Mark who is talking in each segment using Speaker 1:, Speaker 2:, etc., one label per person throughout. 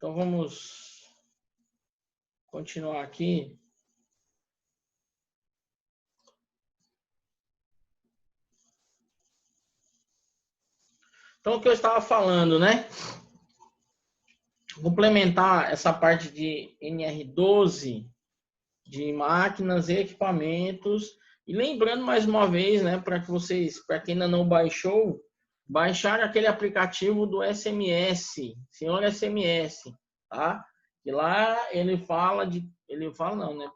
Speaker 1: Então vamos continuar aqui. Então o que eu estava falando, né? Complementar essa parte de NR12 de máquinas e equipamentos. E lembrando mais uma vez, né, para que vocês, para quem ainda não baixou, baixar aquele aplicativo do SMS, senhor SMS, tá? Que lá ele fala não, né?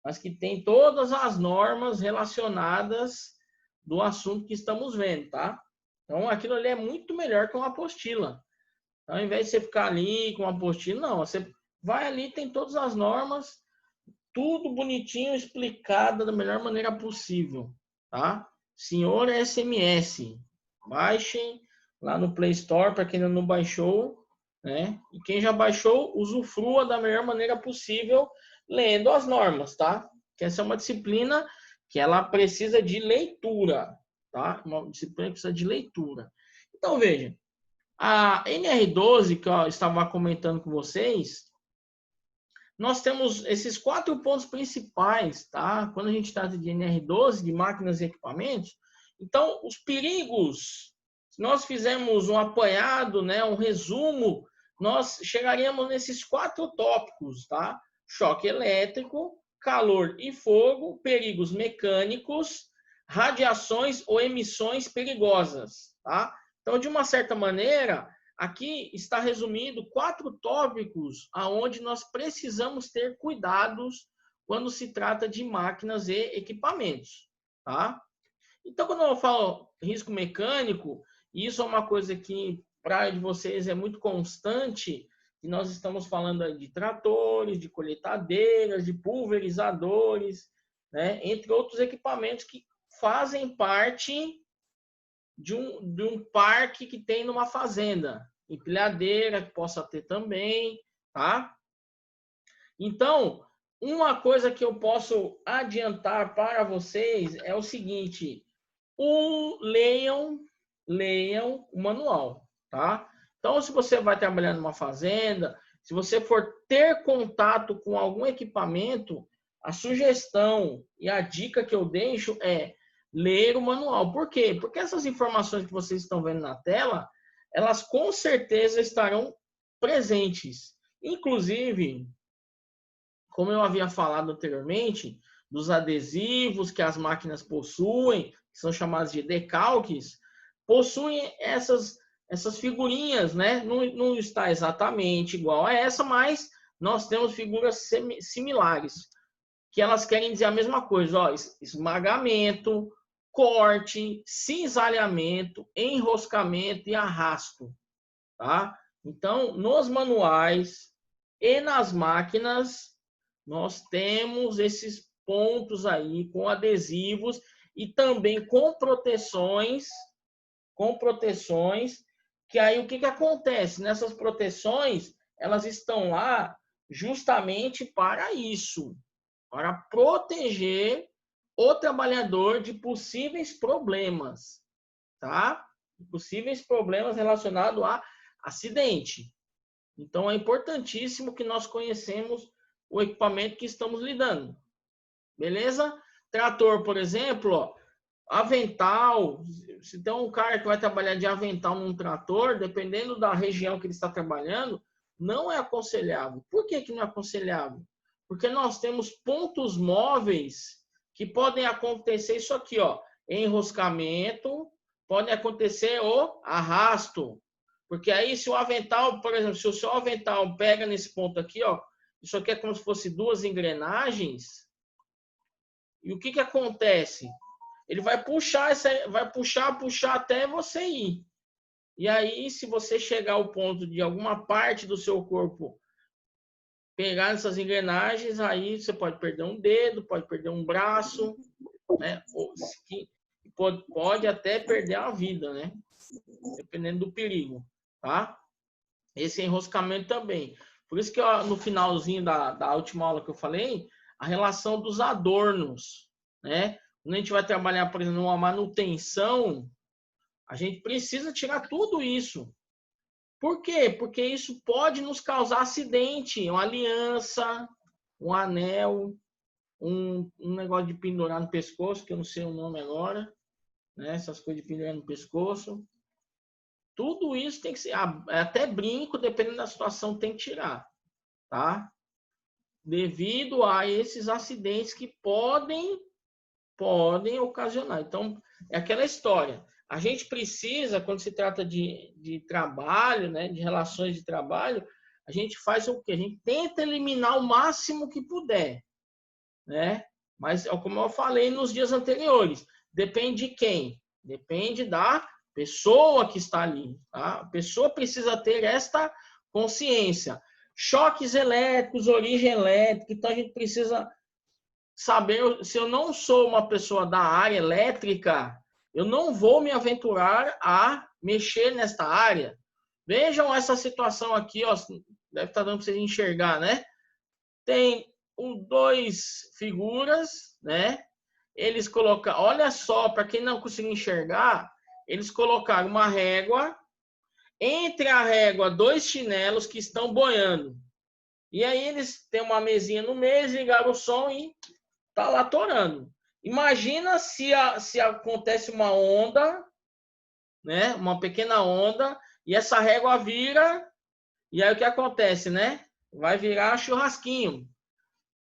Speaker 1: Mas que tem todas as normas relacionadas do assunto que estamos vendo, tá? Então aquilo ali é muito melhor que uma apostila. Então, ao invés de você ficar ali com uma apostila, não, você vai ali, tem todas as normas, tudo bonitinho, explicado da melhor maneira possível, tá? Senhor SMS, baixem lá no Play Store, para quem ainda não baixou, né? E quem já baixou, usufrua da melhor maneira possível, lendo as normas, tá? Que essa é uma disciplina que ela precisa de leitura, tá? Uma disciplina que precisa de leitura. Então, veja, a NR12, que eu estava comentando com vocês, nós temos esses 4 pontos principais, tá? Quando a gente trata de NR12, de máquinas e equipamentos. Então, os perigos, se nós fizermos um apanhado, né, um resumo, nós chegaríamos nesses 4 tópicos, tá? Choque elétrico, calor e fogo, perigos mecânicos, radiações ou emissões perigosas, tá? Então, de uma certa maneira, aqui está resumido 4 tópicos aonde nós precisamos ter cuidados quando se trata de máquinas e equipamentos, tá? Então, quando eu falo risco mecânico, isso é uma coisa que para a área de vocês é muito constante, e nós estamos falando de tratores, de colheitadeiras, de pulverizadores, né? Entre outros equipamentos que fazem parte de um parque que tem numa fazenda, empilhadeira que possa ter também, tá? Então, uma coisa que eu posso adiantar para vocês é o seguinte: leiam o manual, tá? Então, se você vai trabalhar numa fazenda, se você for ter contato com algum equipamento, a sugestão e a dica que eu deixo é ler o manual. Por quê? Porque essas informações que vocês estão vendo na tela, elas com certeza estarão presentes. Inclusive, como eu havia falado anteriormente, dos adesivos que as máquinas possuem, que são chamados de decalques, possuem essas figurinhas, né? Não está exatamente igual a essa, mas nós temos figuras similares, que elas querem dizer a mesma coisa, ó, esmagamento, corte, cisalhamento, enroscamento e arrasto, tá? Então, nos manuais e nas máquinas, nós temos esses pontos aí com adesivos e também com proteções, que aí o que acontece? Nessas proteções, elas estão lá justamente para isso, para proteger o trabalhador de possíveis problemas, tá? Possíveis problemas relacionados a acidente. Então, é importantíssimo que nós conhecemos o equipamento que estamos lidando. Beleza? Trator, por exemplo, ó, avental. Se tem um cara que vai trabalhar de avental num trator, dependendo da região que ele está trabalhando, não é aconselhável. Por que não é aconselhável? Porque nós temos pontos móveis que podem acontecer isso aqui, ó, enroscamento, pode acontecer o arrasto. Porque aí, se o avental, por exemplo, se o seu avental pega nesse ponto aqui, ó, isso aqui é como se fosse 2 engrenagens. E o que acontece? Ele vai puxar até você ir. E aí, se você chegar ao ponto de alguma parte do seu corpo pegar nessas engrenagens, aí você pode perder um dedo, pode perder um braço, né? Pode até perder a vida, né? Dependendo do perigo, tá? Esse enroscamento também. Por isso que no finalzinho da última aula que eu falei, a relação dos adornos, né? Quando a gente vai trabalhar, por exemplo, numa manutenção, a gente precisa tirar tudo isso. Por quê? Porque isso pode nos causar acidente, uma aliança, um anel, um negócio de pendurar no pescoço, que eu não sei o nome agora, né? Essas coisas de pendurar no pescoço. Tudo isso tem que ser, até brinco, dependendo da situação, tem que tirar, tá? Devido a esses acidentes que podem ocasionar. Então, é aquela história. A gente precisa, quando se trata de trabalho, né, de relações de trabalho, a gente faz o quê? A gente tenta eliminar o máximo que puder, né? Mas, como eu falei nos dias anteriores, depende de quem? Depende da pessoa que está ali, tá? A pessoa precisa ter esta consciência. Choques elétricos, origem elétrica, então a gente precisa saber, se eu não sou uma pessoa da área elétrica, eu não vou me aventurar a mexer nesta área. Vejam essa situação aqui, ó, deve estar dando para vocês enxergar, né? Tem dois figuras, né? Eles colocaram, olha só, para quem não conseguiu enxergar, eles colocaram uma régua, entre a régua, dois chinelos que estão boiando. E aí eles têm uma mesinha no meio, ligaram o som e tá lá torando. Imagina se acontece uma onda, né? Uma pequena onda, e essa régua vira, e aí o que acontece, né? Vai virar churrasquinho.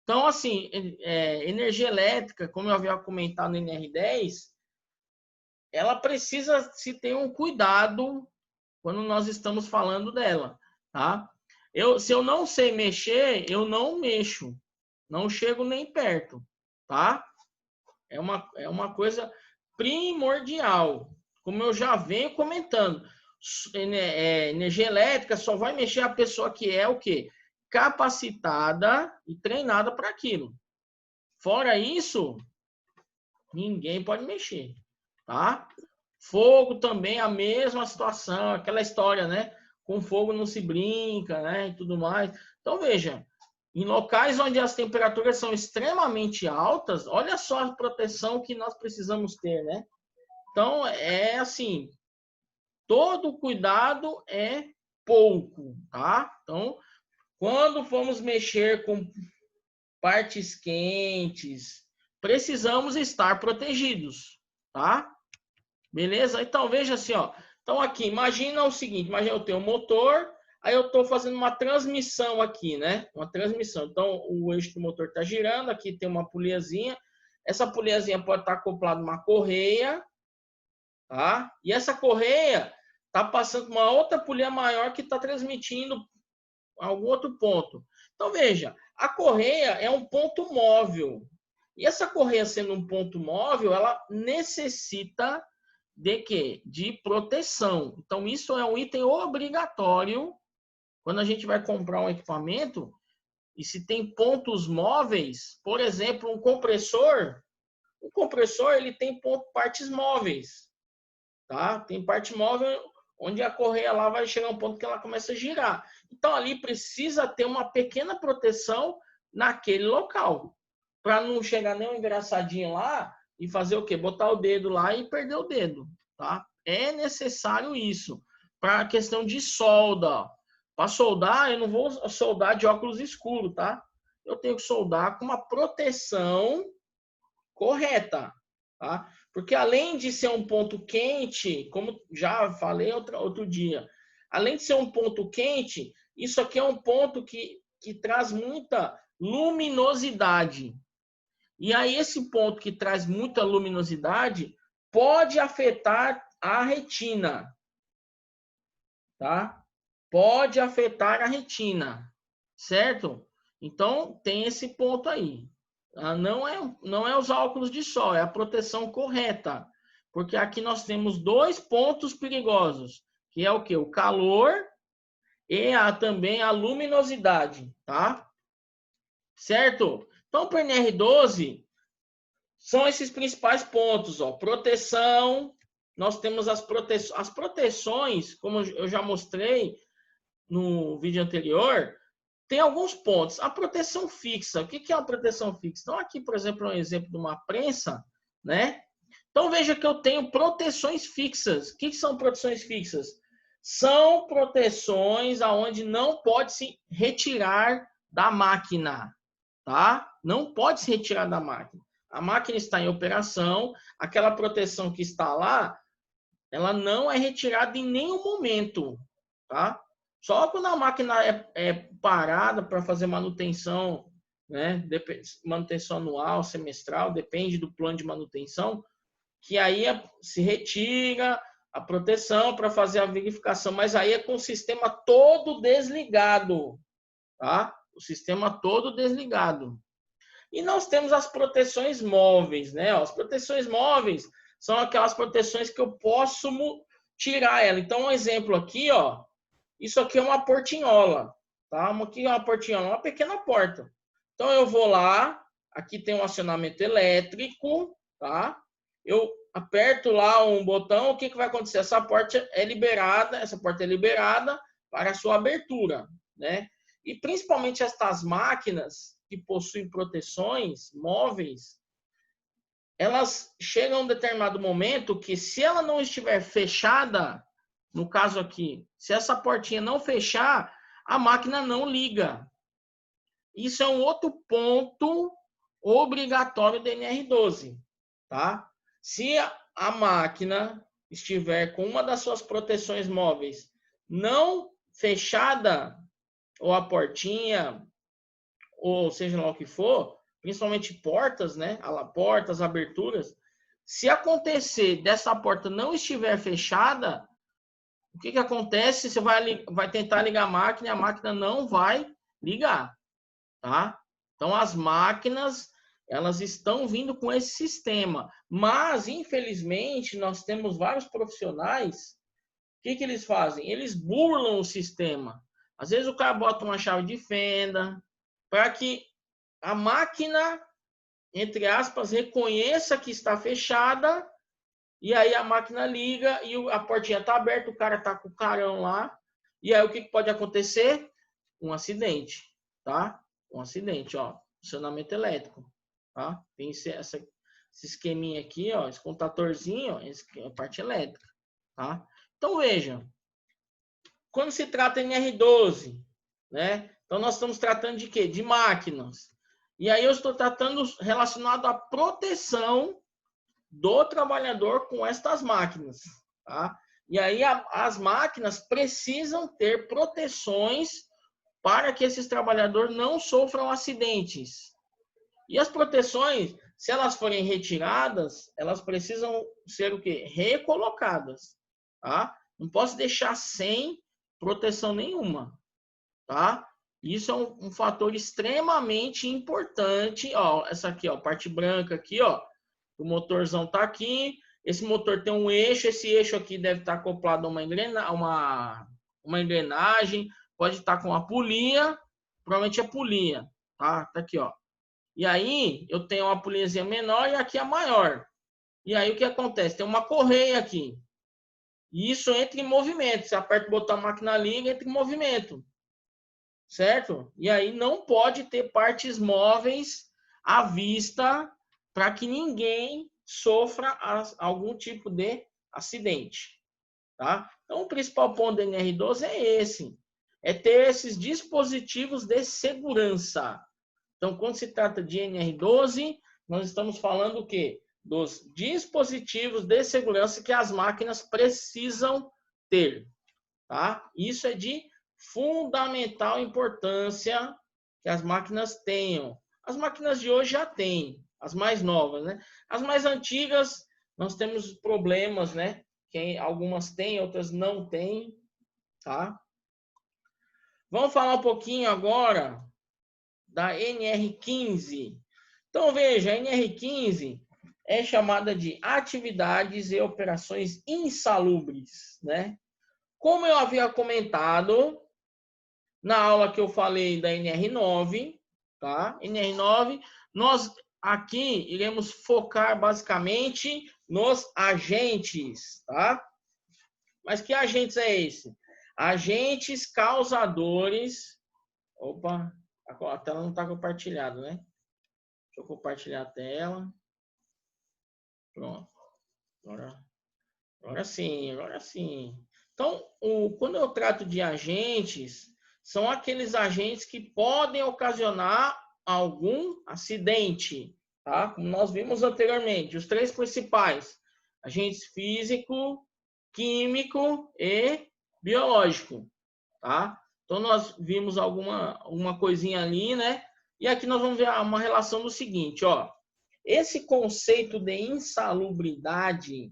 Speaker 1: Então, assim, energia elétrica, como eu havia comentado no NR10, ela precisa se ter um cuidado quando nós estamos falando dela, tá? Se eu não sei mexer, eu não mexo. Não chego nem perto, tá? É uma coisa primordial. Como eu já venho comentando, energia elétrica só vai mexer a pessoa que é o quê? Capacitada e treinada para aquilo. Fora isso, ninguém pode mexer, tá? Fogo também, a mesma situação, aquela história, né? Com fogo não se brinca, né? E tudo mais. Então, veja, em locais onde as temperaturas são extremamente altas, olha só a proteção que nós precisamos ter, né? Então, é assim, todo cuidado é pouco, tá? Então, quando formos mexer com partes quentes, precisamos estar protegidos, tá? Beleza? Então, veja assim, ó. Então, aqui, imagina o seguinte, imagina eu tenho um motor, aí eu estou fazendo uma transmissão aqui, né? Uma transmissão. Então, o eixo do motor está girando, aqui tem uma poliazinha. Essa poliazinha pode estar acoplada a uma correia, tá? E essa correia está passando uma outra polia maior que está transmitindo a algum outro ponto. Então, veja, a correia é um ponto móvel. E essa correia sendo um ponto móvel, ela necessita de quê? De proteção. Então, isso é um item obrigatório quando a gente vai comprar um equipamento e se tem pontos móveis, por exemplo, um compressor, o compressor ele tem partes móveis, tá? Tem parte móvel onde a correia lá vai chegar a um ponto que ela começa a girar. Então, ali precisa ter uma pequena proteção naquele local, para não chegar nem um engraçadinho lá e fazer o quê? Botar o dedo lá e perder o dedo, tá? É necessário isso para a questão de solda. Para soldar, eu não vou soldar de óculos escuros, tá? Eu tenho que soldar com uma proteção correta, tá? Porque além de ser um ponto quente, como já falei outro dia, além de ser um ponto quente, isso aqui é um ponto que traz muita luminosidade. E aí esse ponto que traz muita luminosidade pode afetar a retina, tá? Pode afetar a retina, certo? Então tem esse ponto aí. Não é os óculos de sol, é a proteção correta. Porque aqui nós temos dois pontos perigosos, que é o quê? O calor e também a luminosidade, tá? Certo? Então, para o NR12, são esses principais pontos, ó. Proteção, nós temos as proteções, como eu já mostrei no vídeo anterior, tem alguns pontos. A proteção fixa, o que é a proteção fixa? Então, aqui, por exemplo, é um exemplo de uma prensa, né? Então, veja que eu tenho proteções fixas. O que são proteções fixas? são proteções aonde não pode se retirar da máquina, tá? Não pode se retirar da máquina. A máquina está em operação, aquela proteção que está lá, ela não é retirada em nenhum momento, tá? Só quando a máquina é parada para fazer manutenção, né? Manutenção anual, semestral, depende do plano de manutenção, que aí se retira a proteção para fazer a verificação, mas aí é com o sistema todo desligado, tá? O sistema todo desligado. E nós temos as proteções móveis, né? As proteções móveis são aquelas proteções que eu posso tirar ela. Então, um exemplo aqui, ó, isso aqui é uma portinhola, tá? Aqui é uma portinhola, uma pequena porta. Então, eu vou lá, aqui tem um acionamento elétrico, tá? Eu aperto lá um botão, o que vai acontecer? Essa porta é liberada para a sua abertura, né? E principalmente estas máquinas que possuem proteções móveis, elas chegam a um determinado momento que, se ela não estiver fechada, no caso aqui, se essa portinha não fechar, a máquina não liga. Isso é um outro ponto obrigatório do NR12, tá? Se a máquina estiver com uma das suas proteções móveis não fechada, ou a portinha, ou seja lá o que for, principalmente portas, né? Portas, aberturas. Se acontecer dessa porta não estiver fechada, o que acontece? Você vai tentar ligar a máquina e a máquina não vai ligar, tá? Então, as máquinas, elas estão vindo com esse sistema. Mas, infelizmente, nós temos vários profissionais, o que eles fazem? Eles burlam o sistema. Às vezes o cara bota uma chave de fenda para que a máquina, entre aspas, reconheça que está fechada, e aí a máquina liga e a portinha está aberta, o cara está com o carão lá, e aí o que pode acontecer? Um acidente, tá? Um acidente, ó, funcionamento elétrico, tá? Tem esse esqueminha aqui, ó, esse contatorzinho, ó, é a parte elétrica, tá? Então, veja, quando se trata de NR12, né? Então, nós estamos tratando de quê? De máquinas. E aí eu estou tratando relacionado à proteção do trabalhador com estas máquinas, tá? E aí as máquinas precisam ter proteções para que esses trabalhadores não sofram acidentes. E as proteções, se elas forem retiradas, elas precisam ser o quê? Recolocadas, tá? Não posso deixar sem proteção nenhuma, tá? Isso é um fator extremamente importante, ó, essa aqui, ó, parte branca aqui, ó, o motorzão tá aqui, esse motor tem um eixo, esse eixo aqui deve estar acoplado a uma engrenagem, pode estar com uma polia, provavelmente é polia, tá? Tá aqui, ó. E aí, eu tenho uma poliazinha menor e aqui a maior. E aí, o que acontece? Tem uma correia aqui. E isso entra em movimento. Você aperta o botão, a máquina liga, entra em movimento. Certo? E aí, não pode ter partes móveis à vista para que ninguém sofra algum tipo de acidente. Tá? Então, o principal ponto do NR12 é esse. É ter esses dispositivos de segurança. Então, quando se trata de NR12, nós estamos falando o quê? Dos dispositivos de segurança que as máquinas precisam ter. Tá? Isso é de fundamental importância que as máquinas tenham. As máquinas de hoje já têm, as mais novas, né? As mais antigas, nós temos problemas, né? Que algumas têm, outras não têm, tá? Vamos falar um pouquinho agora da NR15. Então, veja, a NR15 é chamada de atividades e operações insalubres, né? Como eu havia comentado na aula que eu falei da NR9, tá? NR9, nós aqui iremos focar basicamente nos agentes, tá? Mas que agentes é esse? Agentes causadores. Opa, a tela não está compartilhada, né? Deixa eu compartilhar a tela. Pronto. Agora sim, agora sim. Então, quando eu trato de agentes, são aqueles agentes que podem ocasionar algum acidente, tá? Como nós vimos anteriormente, os três principais: agentes físico, químico e biológico, tá? Então, nós vimos alguma coisinha ali, né? E aqui nós vamos ver uma relação do seguinte, ó. Esse conceito de insalubridade,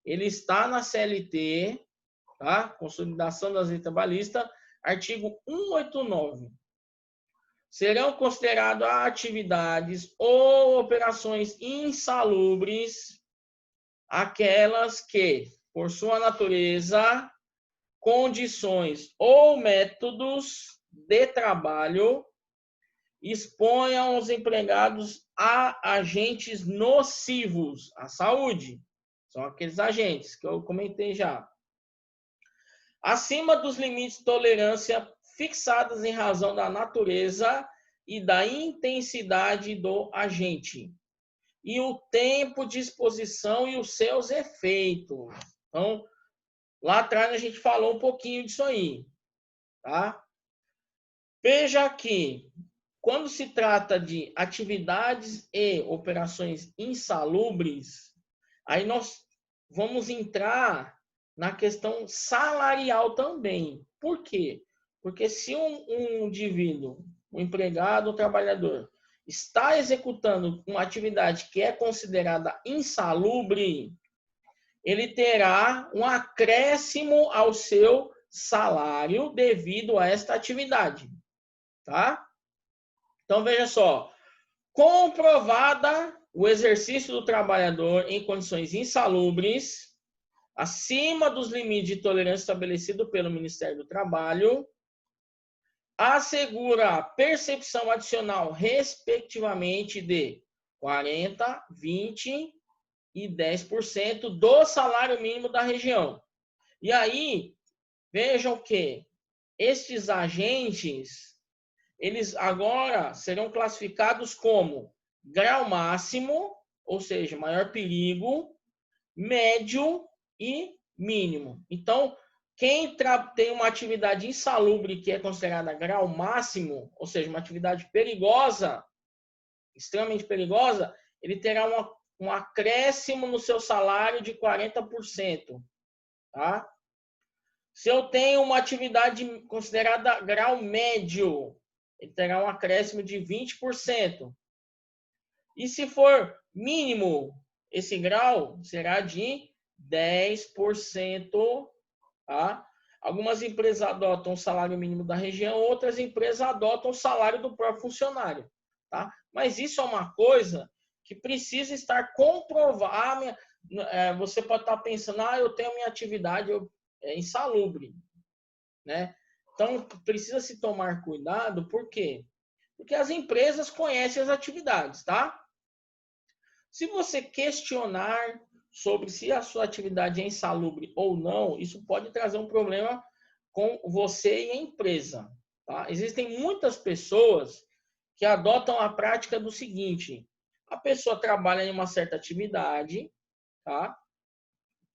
Speaker 1: ele está na CLT, tá? Consolidação das leis trabalhistas, artigo 189. Serão consideradas atividades ou operações insalubres aquelas que, por sua natureza, condições ou métodos de trabalho exponham os empregados a agentes nocivos à saúde. São aqueles agentes que eu comentei já. Acima dos limites de tolerância fixados em razão da natureza e da intensidade do agente. E o tempo de exposição e os seus efeitos. Então, lá atrás a gente falou um pouquinho disso aí, tá? Veja que, quando se trata de atividades e operações insalubres, aí nós vamos entrar na questão salarial também. Por quê? Porque se um indivíduo, um empregado, um trabalhador, está executando uma atividade que é considerada insalubre, ele terá um acréscimo ao seu salário devido a esta atividade, tá? Então, veja só, comprovada o exercício do trabalhador em condições insalubres, acima dos limites de tolerância estabelecido pelo Ministério do Trabalho, assegura percepção adicional, respectivamente, de 40%, 20% e 10% do salário mínimo da região. E aí, vejam que estes agentes, eles agora serão classificados como grau máximo, ou seja, maior perigo, médio e mínimo. Então, quem tem uma atividade insalubre que é considerada grau máximo, ou seja, uma atividade perigosa, extremamente perigosa, ele terá um acréscimo no seu salário de 40%. Tá? Se eu tenho uma atividade considerada grau médio, ele terá um acréscimo de 20%. E se for mínimo, esse grau será de 10%. Tá? Algumas empresas adotam o salário mínimo da região, outras empresas adotam o salário do próprio funcionário. Tá? Mas isso é uma coisa que precisa estar comprovada. Você pode estar pensando, eu tenho minha atividade insalubre. Né? Então, precisa se tomar cuidado, por quê? Porque as empresas conhecem as atividades, tá? Se você questionar sobre se a sua atividade é insalubre ou não, isso pode trazer um problema com você e a empresa. Tá? Existem muitas pessoas que adotam a prática do seguinte: a pessoa trabalha em uma certa atividade, tá?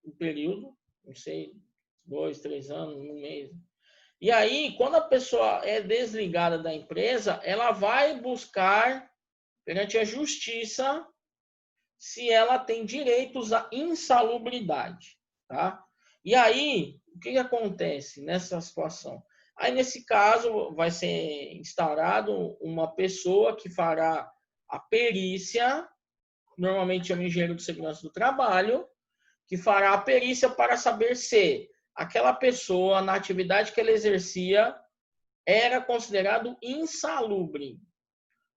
Speaker 1: Um período, não sei, 2, 3 anos, um mês. E aí, quando a pessoa é desligada da empresa, ela vai buscar perante a justiça se ela tem direitos à insalubridade, tá? E aí, o que acontece nessa situação? Aí, nesse caso, vai ser instaurado uma pessoa que fará a perícia, normalmente é um engenheiro de segurança do trabalho, que fará a perícia para saber se aquela pessoa, na atividade que ela exercia, era considerado insalubre.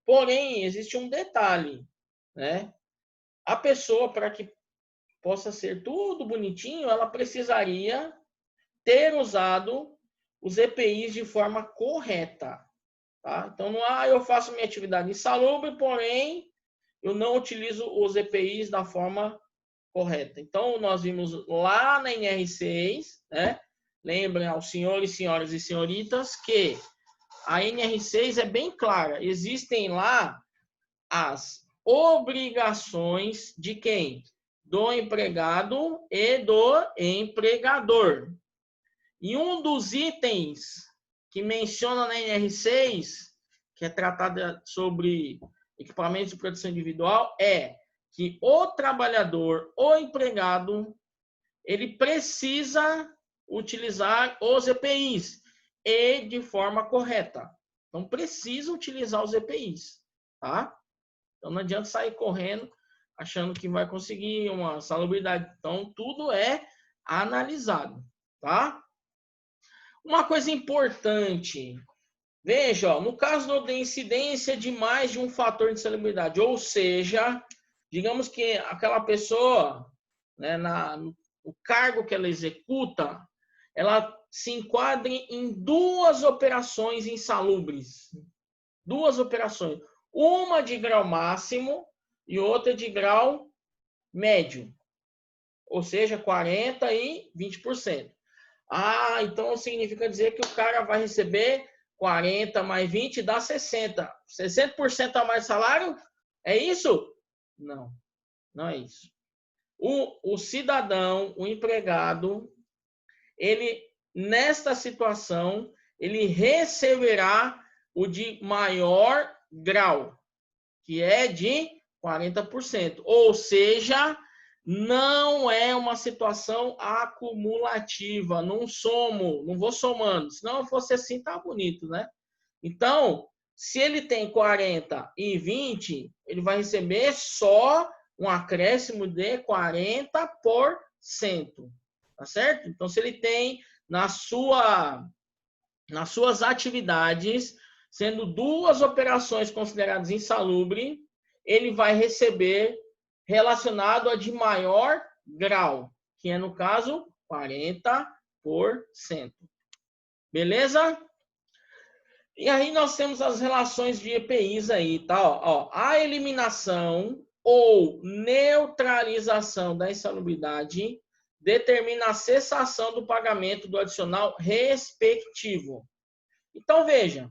Speaker 1: Porém, existe um detalhe, né? A pessoa, para que possa ser tudo bonitinho, ela precisaria ter usado os EPIs de forma correta. Tá? Então, não eu faço minha atividade insalubre, porém, eu não utilizo os EPIs da forma correta. Então, nós vimos lá na NR6, né? Lembrem aos senhores, senhoras e senhoritas que a NR6 é bem clara. Existem lá as obrigações de quem? Do empregado e do empregador. E um dos itens que menciona na NR6, que é tratado sobre equipamentos de proteção individual, é que o trabalhador, o empregado, ele precisa utilizar os EPIs e de forma correta. Então, precisa utilizar os EPIs, tá? Então, não adianta sair correndo achando que vai conseguir uma salubridade. Então, tudo é analisado, tá? Uma coisa importante, veja, ó, no caso da incidência de mais de um fator de insalubridade, ou seja, digamos que aquela pessoa, né, no cargo que ela executa, ela se enquadre em duas operações insalubres. Duas operações. Uma de grau máximo e outra de grau médio. Ou seja, 40% e 20%. Ah, então significa dizer que o cara vai receber 40 mais 20 dá 60. 60% a mais salário? É isso? Não, não é isso. O cidadão, o empregado, ele, nesta situação, ele receberá o de maior grau, que é de 40%. Ou seja, não é uma situação acumulativa, não somo, não vou somando. Se não fosse assim, tá bonito, né? Então, se ele tem 40 e 20, ele vai receber só um acréscimo de 40%, tá certo? Então, se ele tem nas suas atividades, sendo duas operações consideradas insalubres, ele vai receber relacionado a de maior grau, que é, no caso, 40%. Beleza? E aí nós temos as relações de EPIs aí, tá? Ó, a eliminação ou neutralização da insalubridade determina a cessação do pagamento do adicional respectivo. Então, veja,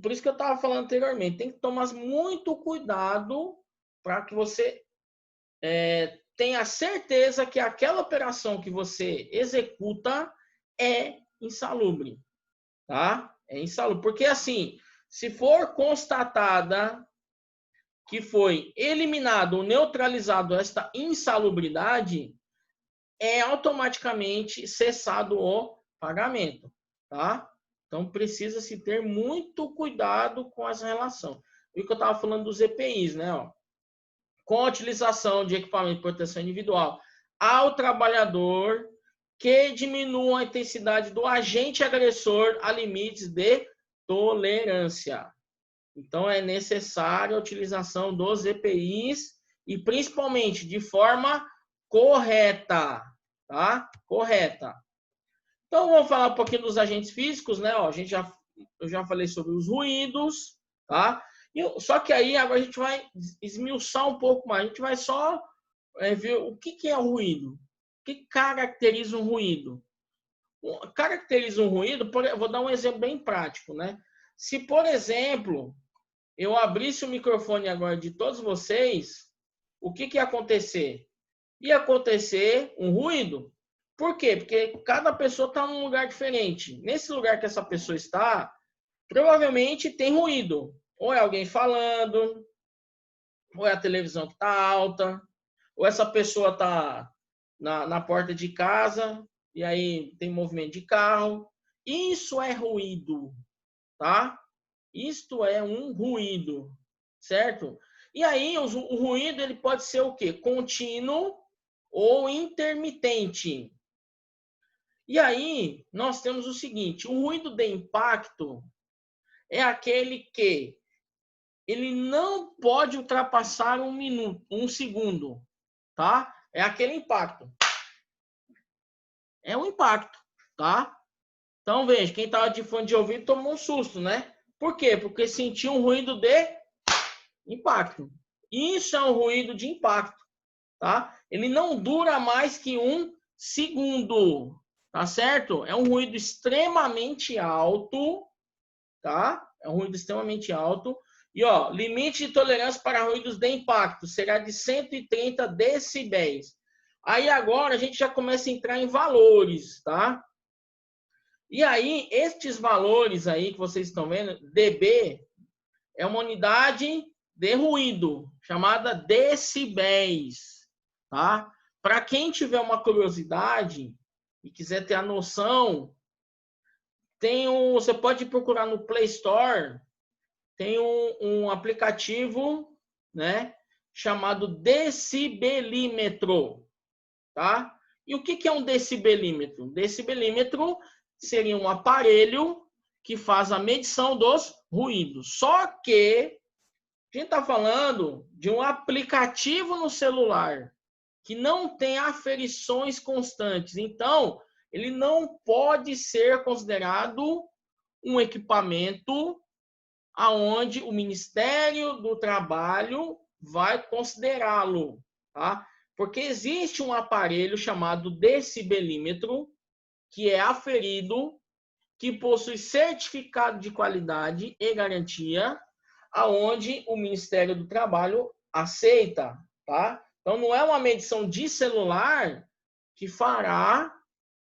Speaker 1: por isso que eu estava falando anteriormente, tem que tomar muito cuidado para que você tenha certeza que aquela operação que você executa é insalubre, tá? É insalubre. Porque, assim, se for constatada que foi eliminado ou neutralizado esta insalubridade, é automaticamente cessado o pagamento, tá? Então, precisa-se ter muito cuidado com essa relação. O que eu estava falando dos EPIs, né? Ó, com a utilização de equipamento de proteção individual ao trabalhador que diminua a intensidade do agente agressor a limites de tolerância. Então, é necessária a utilização dos EPIs e, principalmente, de forma correta, tá? Correta. Então, vamos falar um pouquinho dos agentes físicos, né? Ó, eu já falei sobre os ruídos, tá? Só que aí agora a gente vai esmiuçar um pouco mais. A gente vai só ver o que é o ruído. O que caracteriza um ruído? Caracteriza um ruído, vou dar um exemplo bem prático, né? Se, por exemplo, eu abrisse o microfone agora de todos vocês, o que ia acontecer? Ia acontecer um ruído. Por quê? Porque cada pessoa está num lugar diferente. Nesse lugar que essa pessoa está, provavelmente tem ruído. Ou é alguém falando, ou é a televisão que está alta, ou essa pessoa está na porta de casa e aí tem movimento de carro. Isso é ruído, tá? Isto é um ruído, certo? E aí o ruído ele pode ser o quê? Contínuo ou intermitente. E aí nós temos o seguinte, o ruído de impacto é aquele que ele não pode ultrapassar um segundo, tá? É aquele impacto. É um impacto, tá? Então veja, quem estava de fone de ouvido tomou um susto, né? Por quê? Porque sentiu um ruído de impacto. Isso é um ruído de impacto, tá? Ele não dura mais que um segundo, tá certo? É um ruído extremamente alto, tá? É um ruído extremamente alto. E, ó, limite de tolerância para ruídos de impacto será de 130 decibéis. Aí agora a gente já começa a entrar em valores, tá? E aí, estes valores aí que vocês estão vendo, dB, é uma unidade de ruído, chamada decibéis, tá? Para quem tiver uma curiosidade e quiser ter a noção, você pode procurar no Play Store, tem um aplicativo, né, chamado decibelímetro, tá? E o que é um decibelímetro? Decibelímetro seria um aparelho que faz a medição dos ruídos. Só que a gente está falando de um aplicativo no celular que não tem aferições constantes. Então, ele não pode ser considerado um equipamento aonde o Ministério do Trabalho vai considerá-lo, tá? Porque existe um aparelho chamado decibelímetro que é aferido, que possui certificado de qualidade e garantia, aonde o Ministério do Trabalho aceita, tá? Então não é uma medição de celular que fará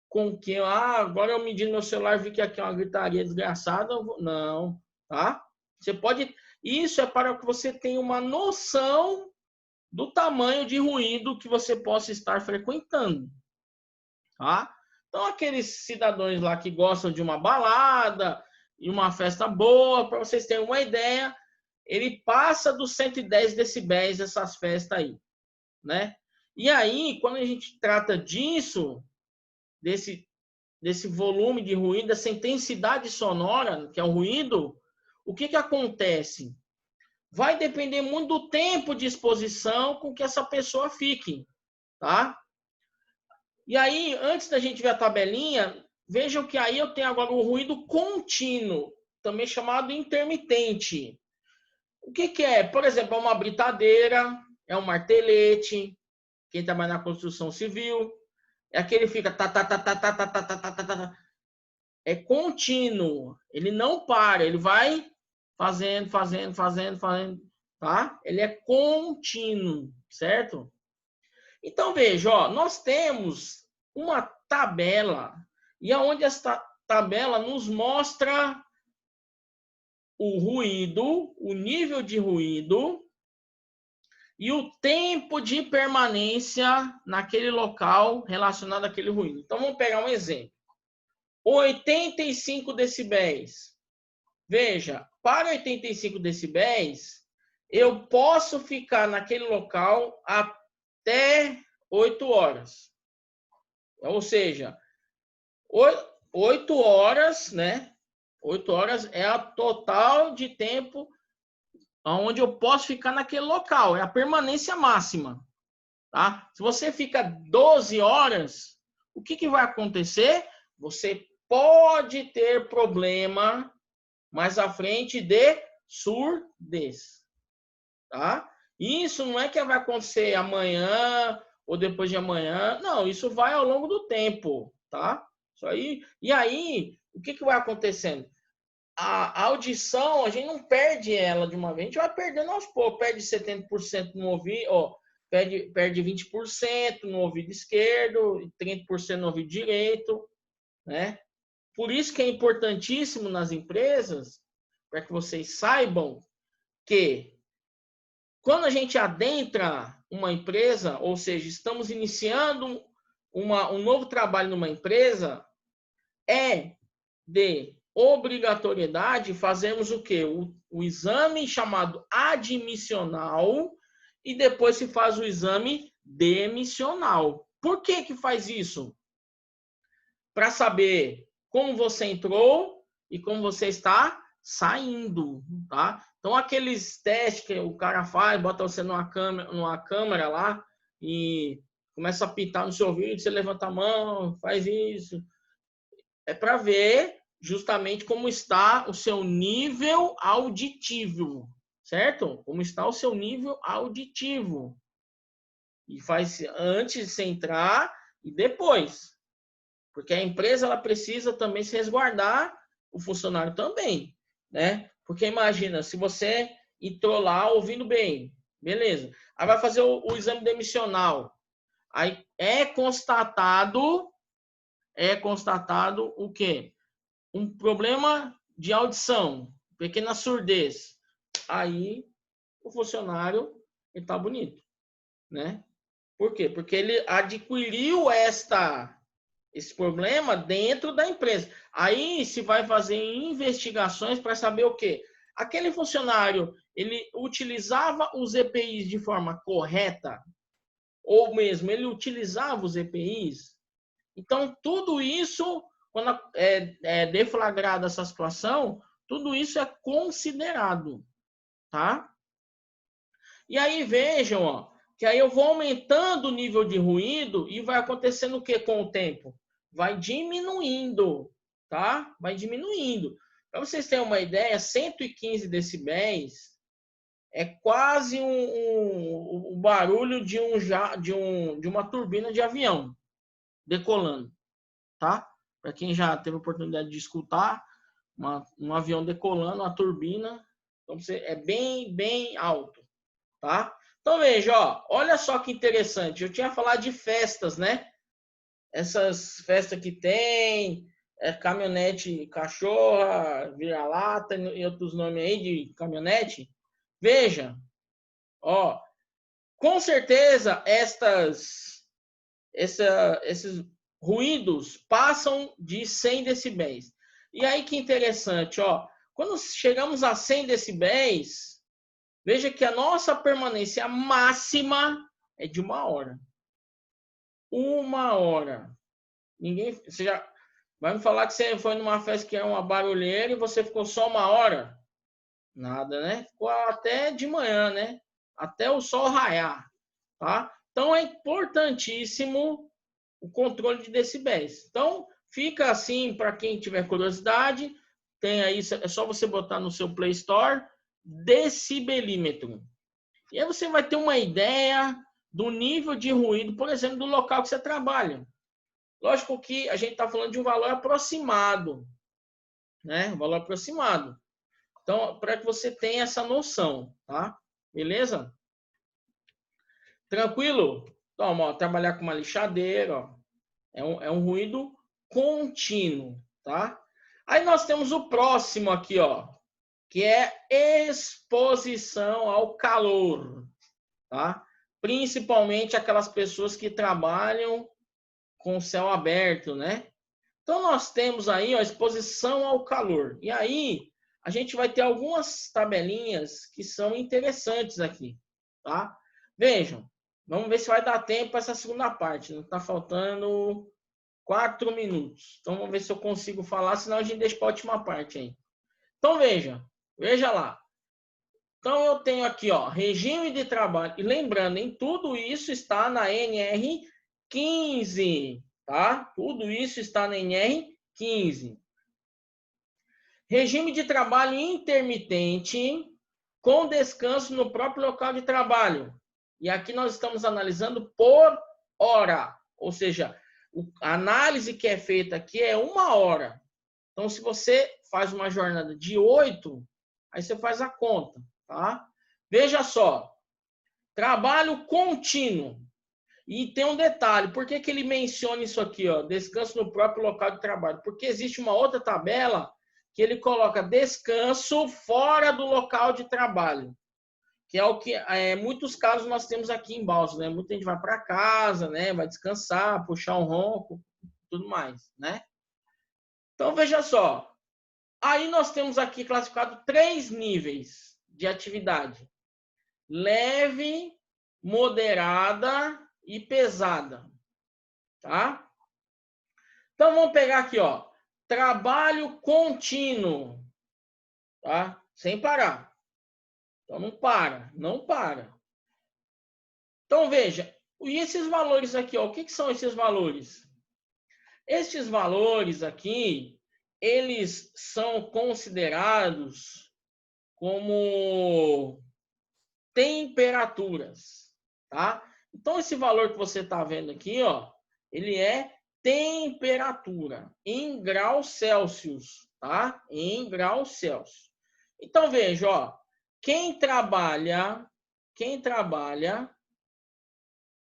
Speaker 1: com que agora eu medi no meu celular, vi que aqui é uma gritaria desgraçada, não, tá? Você pode, isso é para que você tenha uma noção do tamanho de ruído que você possa estar frequentando, tá? Então aqueles cidadãos lá que gostam de uma balada e uma festa boa, para vocês terem uma ideia, ele passa dos 110 decibéis essas festas aí, né? E aí, quando a gente trata disso, desse volume de ruído, dessa intensidade sonora, que é o ruído, o que acontece? Vai depender muito do tempo de exposição com que essa pessoa fique, tá? E aí, antes da gente ver a tabelinha, vejam que aí eu tenho agora o ruído contínuo, também chamado intermitente. O que é? Por exemplo, é uma britadeira, é um martelete, quem trabalha na construção civil, é aquele que fica é contínuo, ele não para, ele vai fazendo, tá? Ele é contínuo, certo? Então veja, ó, nós temos uma tabela e aonde esta tabela nos mostra o ruído, o nível de ruído e o tempo de permanência naquele local relacionado àquele ruído. Então vamos pegar um exemplo. 85 decibéis. Veja, para 85 decibéis, eu posso ficar naquele local até 8 horas. Ou seja, 8 horas, né? 8 horas é a total de tempo onde eu posso ficar naquele local. É a permanência máxima. Tá? Se você fica 12 horas, o que vai acontecer? Você pode ter problema mais à frente de surdez. Tá? Isso não é que vai acontecer amanhã ou depois de amanhã. Não, isso vai ao longo do tempo. Tá? Isso aí. E aí, o que vai acontecendo? A audição, a gente não perde ela de uma vez, a gente vai perdendo aos poucos. Perde 70% no ouvido, ó, perde 20% no ouvido esquerdo, 30% no ouvido direito, né? Por isso que é importantíssimo nas empresas, para que vocês saibam que quando a gente adentra uma empresa, ou seja, estamos iniciando um novo trabalho numa empresa, é de obrigatoriedade fazermos o quê? O exame chamado admissional e depois se faz o exame demissional. Por que faz isso? Para saber como você entrou e como você está saindo, tá? Então, aqueles testes que o cara faz, bota você numa câmera lá e começa a apitar no seu ouvido, você levanta a mão, faz isso. É para ver justamente como está o seu nível auditivo, certo? Como está o seu nível auditivo. E faz antes de você entrar e depois. Porque a empresa ela precisa também se resguardar, o funcionário também, né? Porque imagina, se você entrou lá ouvindo bem, beleza. Aí vai fazer o exame demissional. Aí é constatado o quê? um problema de audição, pequena surdez, aí o funcionário está bonito, né? Por quê? Porque ele adquiriu esse problema dentro da empresa. Aí se vai fazer investigações para saber o quê? Aquele funcionário, ele utilizava os EPIs de forma correta? Ou mesmo ele utilizava os EPIs? Então, tudo isso, quando é deflagrada essa situação, tudo isso é considerado, tá? E aí vejam, ó, que aí eu vou aumentando o nível de ruído e vai acontecendo o que com o tempo? Vai diminuindo, tá? Vai diminuindo. Para vocês terem uma ideia, 115 decibéis é quase o barulho de uma turbina de avião decolando, tá? Para quem já teve a oportunidade de escutar um avião decolando, uma turbina, então é bem alto, tá? Então veja, ó, olha só que interessante. Eu tinha falado de festas, né? Essas festas que tem, caminhonete cachorra, vira-lata e outros nomes aí de caminhonete. Veja, ó, com certeza esses ruídos passam de 100 decibéis. E aí que interessante, ó, quando chegamos a 100 decibéis, veja que a nossa permanência máxima é de 1 hora. 1 hora. Você já vai me falar que você foi numa festa que é uma barulheira e você ficou só 1 hora? Nada, né? Ficou até de manhã, né? Até o sol raiar, tá? Então é importantíssimo o controle de decibéis. Então fica assim para quem tiver curiosidade, tem aí, é só você botar no seu Play Store decibelímetro. E aí você vai ter uma ideia do nível de ruído, por exemplo, do local que você trabalha. Lógico que a gente está falando de um valor aproximado, né? Um valor aproximado. Então, para que você tenha essa noção, tá? Beleza? Tranquilo? Então, ó, trabalhar com uma lixadeira, ó, é um ruído contínuo, tá? Aí nós temos o próximo aqui, ó, que é exposição ao calor, tá? Principalmente aquelas pessoas que trabalham com o céu aberto, né? Então nós temos aí a exposição ao calor. E aí a gente vai ter algumas tabelinhas que são interessantes aqui, tá? Vejam, vamos ver se vai dar tempo para essa segunda parte. Não está faltando 4 minutos. Então vamos ver se eu consigo falar, senão a gente deixa para a última parte aí. Então veja lá. Então eu tenho aqui, ó, regime de trabalho. E lembrando, em tudo isso está na NR15, tá? Tudo isso está na NR15. Regime de trabalho intermitente com descanso no próprio local de trabalho. E aqui nós estamos analisando por hora, ou seja, a análise que é feita aqui é 1 hora. Então, se você faz uma jornada de 8, aí você faz a conta, tá? Veja só, trabalho contínuo. E tem um detalhe, por que ele menciona isso aqui, ó, descanso no próprio local de trabalho? Porque existe uma outra tabela que ele coloca descanso fora do local de trabalho, que é o que muitos casos nós temos aqui em Balsas, né? Muita gente vai para casa, né? Vai descansar, puxar um ronco, tudo mais, né? Então veja só, aí nós temos aqui classificado 3 níveis de atividade: leve, moderada e pesada, tá? Então vamos pegar aqui, ó, trabalho contínuo, tá? Sem parar. Então não para. Então veja, e esses valores aqui, ó, o que são esses valores? Estes valores aqui, eles são considerados como temperaturas, tá? Então esse valor que você está vendo aqui, ó, ele é temperatura em graus Celsius, tá? Em graus Celsius. Então veja, ó, quem trabalha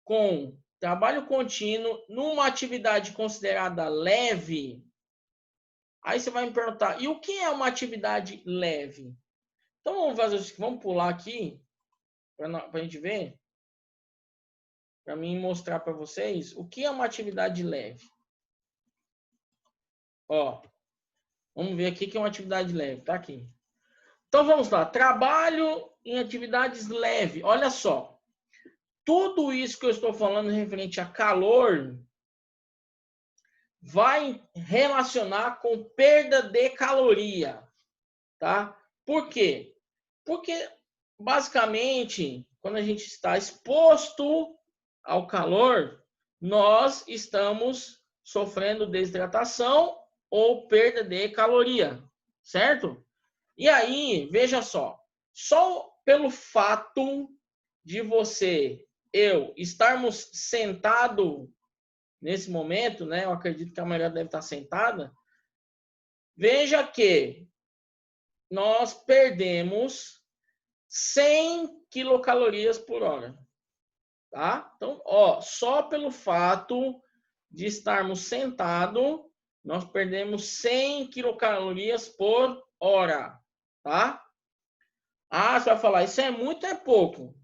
Speaker 1: com trabalho contínuo numa atividade considerada leve, Aí você vai me perguntar, e o que é uma atividade leve? Então vamos fazer isso, vamos pular aqui para a gente ver, para mim mostrar para vocês o que é uma atividade leve. Ó, vamos ver aqui que é uma atividade leve, tá aqui. Então vamos lá, trabalho em atividades leves. Olha só, tudo isso que eu estou falando referente a calor vai relacionar com perda de caloria, tá? Por quê? Porque basicamente, quando a gente está exposto ao calor, nós estamos sofrendo desidratação ou perda de caloria, certo? E aí, veja só pelo fato de eu estarmos sentado nesse momento, né? Eu acredito que a maioria deve estar sentada. Veja que nós perdemos 100 quilocalorias por hora, tá? Então, ó, só pelo fato de estarmos sentados, nós perdemos 100 quilocalorias por hora, tá? Ah, você vai falar, isso é muito ou é pouco?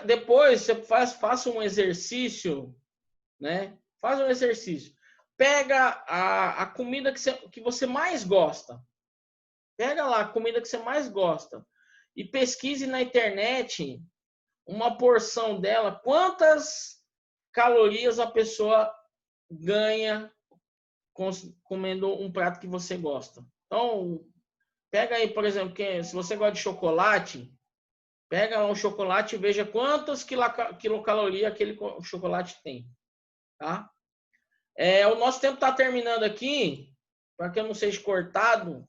Speaker 1: Depois você faça um exercício, né? Faz um exercício. Pega a comida que você mais gosta. Pega lá a comida que você mais gosta e pesquise na internet uma porção dela, quantas calorias a pessoa ganha comendo um prato que você gosta. Então, pega aí, por exemplo, se você gosta de chocolate, pega um chocolate e veja quantas quilocalorias aquele chocolate tem, tá? O nosso tempo está terminando aqui, para que eu não seja cortado.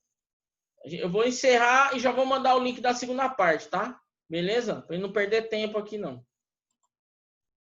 Speaker 1: Eu vou encerrar e já vou mandar o link da segunda parte, tá? Beleza? Para não perder tempo aqui, não.